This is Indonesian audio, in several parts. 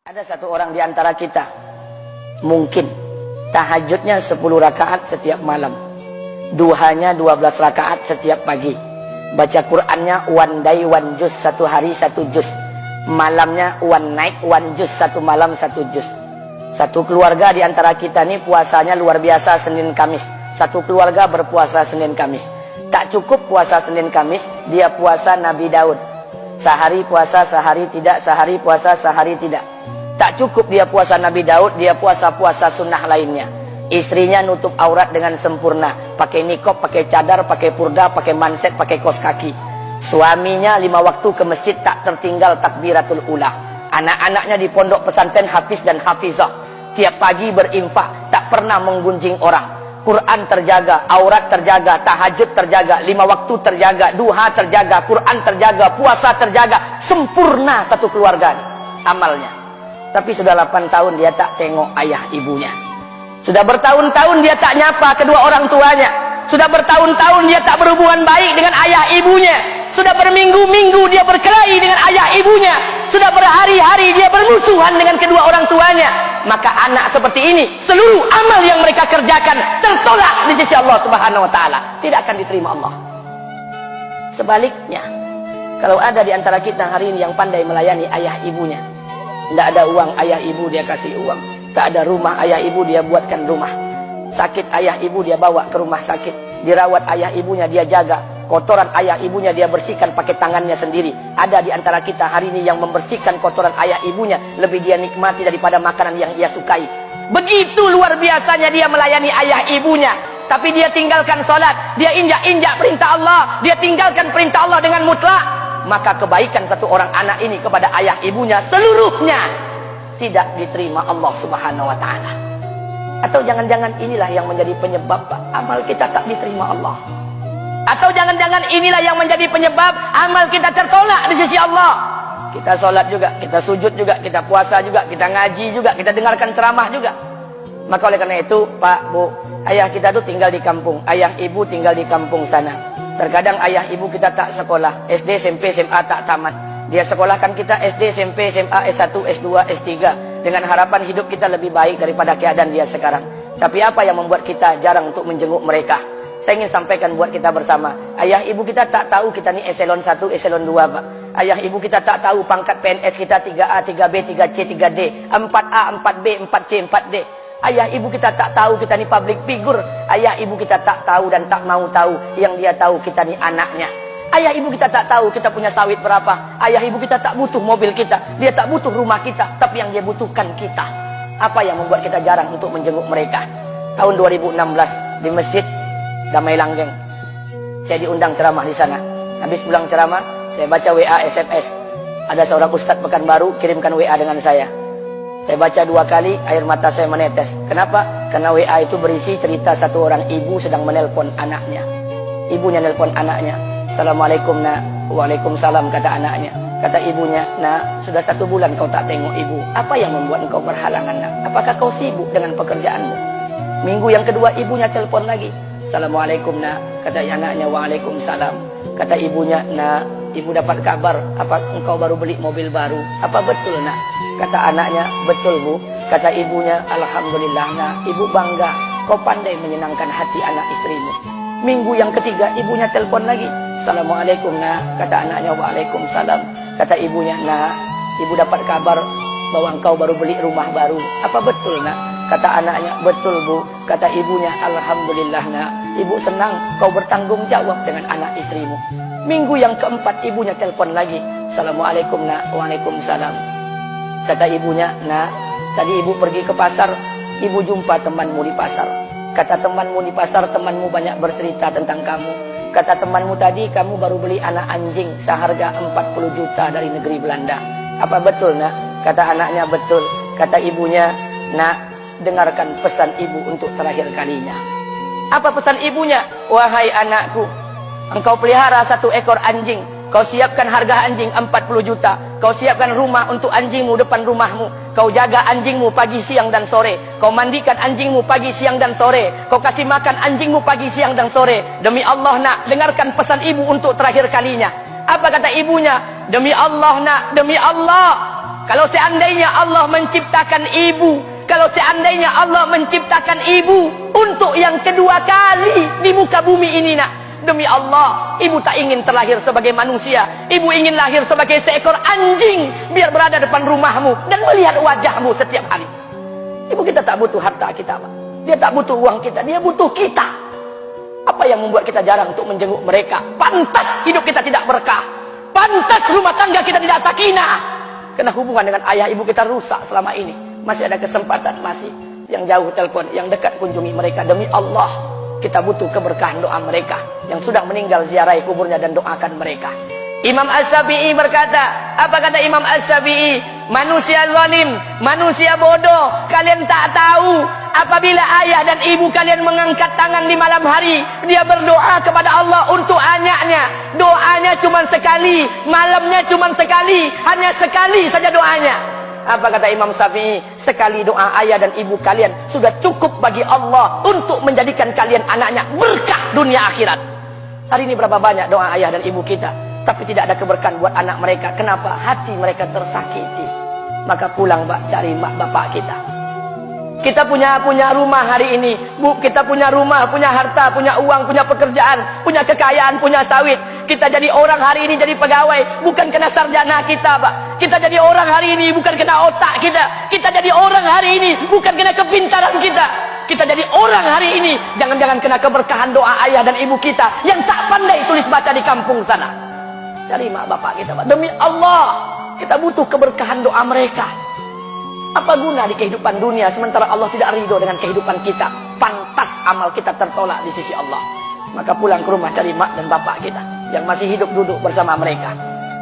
Ada satu orang di antara kita mungkin tahajudnya 10 rakaat setiap malam, duhanya 12 rakaat setiap pagi, baca Qur'annya one day one juz, satu hari satu juz, malamnya one night one juz, satu malam satu juz. Satu keluarga di antara kita ini puasanya luar biasa Senin Kamis. Satu keluarga berpuasa Senin Kamis. Tak cukup puasa Senin Kamis, dia puasa Nabi Daud. Sehari puasa, sehari tidak, sehari puasa, sehari tidak. Tak cukup dia puasa Nabi Daud, dia puasa-puasa sunnah lainnya. Istrinya nutup aurat dengan sempurna, pakai nikob, pakai cadar, pakai purda, pakai manset, pakai kos kaki. Suaminya 5 waktu ke masjid tak tertinggal takbiratul ula. Anak-anaknya di pondok pesantren hafiz dan hafizah. Tiap pagi berinfak, tak pernah menggunjing orang. Quran terjaga, aurat terjaga, tahajud terjaga, 5 waktu terjaga, duha terjaga, Quran terjaga, puasa terjaga. Sempurna satu keluarga amalnya. Tapi sudah 8 tahun dia tak tengok ayah ibunya. Sudah bertahun-tahun dia tak nyapa kedua orang tuanya. Sudah bertahun-tahun dia tak berhubungan baik dengan ayah ibunya. Sudah berminggu-minggu dia berkelahi dengan ayah ibunya. Sudah berhari-hari dia bermusuhan dengan kedua orang tuanya. Maka anak seperti ini, seluruh amal yang mereka kerjakan tertolak di sisi Allah Subhanahu wa taala, tidak akan diterima Allah. Sebaliknya, kalau ada di antara kita hari ini yang pandai melayani ayah ibunya, tidak ada uang ayah ibu dia kasih uang, tak ada rumah ayah ibu dia buatkan rumah, sakit ayah ibu dia bawa ke rumah sakit, dirawat ayah ibunya dia jaga, kotoran ayah ibunya dia bersihkan pakai tangannya sendiri. Ada di antara kita hari ini yang membersihkan kotoran ayah ibunya lebih dia nikmati daripada makanan yang ia sukai. Begitu luar biasanya dia melayani ayah ibunya. Tapi dia tinggalkan sholat, dia injak-injak perintah Allah, dia tinggalkan perintah Allah dengan mutlak. Maka kebaikan satu orang anak ini kepada ayah ibunya seluruhnya tidak diterima Allah Subhanahu wa taala. Atau jangan-jangan inilah yang menjadi penyebab amal kita tak diterima Allah. Atau jangan-jangan inilah yang menjadi penyebab amal kita tertolak di sisi Allah. Kita sholat juga, kita sujud juga, kita puasa juga, kita ngaji juga, kita dengarkan ceramah juga. Maka oleh karena itu, Pak, Bu, ayah kita tuh tinggal di kampung, ayah ibu tinggal di kampung sana. Terkadang ayah ibu kita tak sekolah, SD, SMP, SMA tak tamat. Dia sekolahkan kita SD, SMP, SMA, S1, S2, S3 dengan harapan hidup kita lebih baik daripada keadaan dia sekarang. Tapi apa yang membuat kita jarang untuk menjenguk mereka? Saya ingin sampaikan buat kita bersama. Ayah ibu kita tak tahu kita ni eselon 1, eselon 2, Pak. Ayah ibu kita tak tahu pangkat PNS kita 3A, 3B, 3C, 3D, 4A, 4B, 4C, 4D. Ayah ibu kita tak tahu kita ni public figure. Ayah ibu kita tak tahu dan tak mau tahu. Yang dia tahu kita ni anaknya. Ayah ibu kita tak tahu kita punya sawit berapa. Ayah ibu kita tak butuh mobil kita. Dia tak butuh rumah kita. Tapi yang dia butuhkan kita. Apa yang membuat kita jarang untuk menjenguk mereka? Tahun 2016 di Masjid Damai Langgeng, saya diundang ceramah di sana. Habis pulang ceramah, saya baca WA SMS. Ada seorang ustadz Pekanbaru kirimkan WA dengan saya. Saya baca 2 kali, air mata saya menetes. Kenapa? Karena WA itu berisi cerita satu orang ibu sedang menelpon anaknya. Ibunya nelpon anaknya. Assalamualaikum nak. Waalaikumsalam kata anaknya. Kata ibunya, nak, sudah 1 bulan kau tak tengok ibu. Apa yang membuat engkau berhalangan nak? Apakah kau sibuk dengan pekerjaanmu? Minggu yang kedua ibunya telepon lagi. Assalamualaikum nak. Kata anaknya, waalaikumsalam. Kata ibunya, nak, ibu dapat kabar apa engkau baru beli mobil baru. Apa betul nak? Kata anaknya, betul bu. Kata ibunya, alhamdulillah nak, ibu bangga. Kau pandai menyenangkan hati anak istrimu. Minggu yang ketiga ibunya telepon lagi. Assalamualaikum nak. Kata anaknya, waalaikumsalam. Kata ibunya, nak, ibu dapat kabar bahwa engkau baru beli rumah baru. Apa betul nak? Kata anaknya, betul bu. Kata ibunya, alhamdulillah nak, ibu senang kau bertanggung jawab dengan anak istrimu. Minggu yang keempat ibunya telepon lagi. Assalamualaikum nak. Waalaikumsalam. Kata ibunya, nak, tadi ibu pergi ke pasar, ibu jumpa temanmu di pasar. Kata temanmu di pasar, temanmu banyak bercerita tentang kamu. Kata temanmu tadi, kamu baru beli anak anjing seharga 40 juta dari negeri Belanda. Apa betul nak? Kata anaknya, betul. Kata ibunya, nak, dengarkan pesan ibu untuk terakhir kalinya. Apa pesan ibunya? Wahai anakku, engkau pelihara 1 ekor anjing. Kau siapkan harga anjing 40 juta. Kau siapkan rumah untuk anjingmu depan rumahmu. Kau jaga anjingmu pagi, siang, dan sore. Kau mandikan anjingmu pagi, siang, dan sore. Kau kasih makan anjingmu pagi, siang, dan sore. Demi Allah nak, dengarkan pesan ibu untuk terakhir kalinya. Apa kata ibunya? Demi Allah nak, demi Allah, Kalau seandainya Allah menciptakan ibu, kalau seandainya Allah menciptakan ibu untuk yang kedua kali di muka bumi ini, nak, demi Allah, ibu tak ingin terlahir sebagai manusia. Ibu ingin lahir sebagai seekor anjing, biar berada depan rumahmu dan melihat wajahmu setiap hari. Ibu kita tak butuh harta kita, Pak. Dia tak butuh uang kita, dia butuh kita. Apa yang membuat kita jarang untuk menjenguk mereka? Pantas hidup kita tidak berkah. Pantas rumah tangga kita tidak sakinah. Karena hubungan dengan ayah ibu kita rusak selama ini. Masih ada kesempatan, masih. Yang jauh telepon, yang dekat kunjungi mereka. Demi Allah, kita butuh keberkahan doa mereka. Yang sudah meninggal, ziarahi kuburnya dan doakan mereka. Imam As-Syafi'i berkata, apa kata Imam As-Syafi'i? Manusia zalim, manusia bodoh, kalian tak tahu apabila ayah dan ibu kalian mengangkat tangan di malam hari, dia berdoa kepada Allah untuk anaknya. Doanya cuma sekali, malamnya cuma sekali, hanya sekali saja doanya. Apa kata Imam Syafi'i? Sekali doa ayah dan ibu kalian sudah cukup bagi Allah untuk menjadikan kalian anaknya berkah dunia akhirat. Hari ini berapa banyak doa ayah dan ibu kita, tapi tidak ada keberkahan buat anak mereka. Kenapa? Hati mereka tersakiti. Maka pulang, Pak, cari mak bapak kita. Kita punya rumah hari ini, Bu. Kita punya rumah, punya harta, punya uang, punya pekerjaan, punya kekayaan, punya sawit. Kita jadi orang hari ini jadi pegawai bukan kena sarjana kita, Pak. Kita jadi orang hari ini bukan kena otak kita. Kita jadi orang hari ini bukan kena kepintaran kita. Kita jadi orang hari ini jangan-jangan kena keberkahan doa ayah dan ibu kita yang tak pandai tulis baca di kampung sana. Cari mak bapak kita, Pak. Demi Allah, kita butuh keberkahan doa mereka. Apa guna di kehidupan dunia sementara Allah tidak ridho dengan kehidupan kita? Pantas amal kita tertolak di sisi Allah. Maka pulang ke rumah cari mak dan bapak kita yang masih hidup, duduk bersama mereka.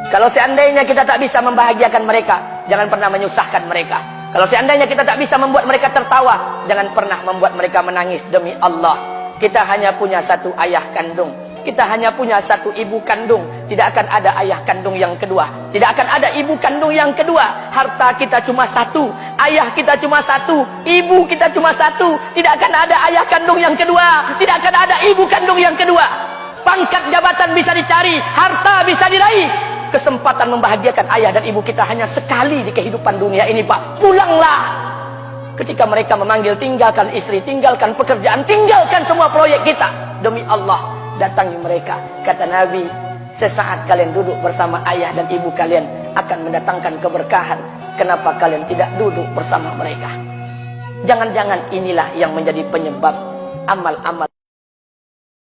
Kalau seandainya kita tak bisa membahagiakan mereka, jangan pernah menyusahkan mereka. Kalau seandainya kita tak bisa membuat mereka tertawa, jangan pernah membuat mereka menangis. Demi Allah, kita hanya punya satu ayah kandung. Kita hanya punya satu ibu kandung. Tidak akan ada ayah kandung yang kedua. Tidak akan ada ibu kandung yang kedua. Harta kita cuma satu. Ayah kita cuma satu. Ibu kita cuma satu. Tidak akan ada ayah kandung yang kedua. Tidak akan ada ibu kandung yang kedua. Pangkat jabatan bisa dicari. Harta bisa diraih. Kesempatan membahagiakan ayah dan ibu kita hanya sekali di kehidupan dunia ini, Pak. Pulanglah. Ketika mereka memanggil, tinggalkan istri, tinggalkan pekerjaan, tinggalkan semua proyek kita. Demi Allah, datangi mereka. Kata Nabi, sesaat kalian duduk bersama ayah dan ibu kalian akan mendatangkan keberkahan. Kenapa kalian tidak duduk bersama mereka? Jangan-jangan inilah yang menjadi penyebab amal-amal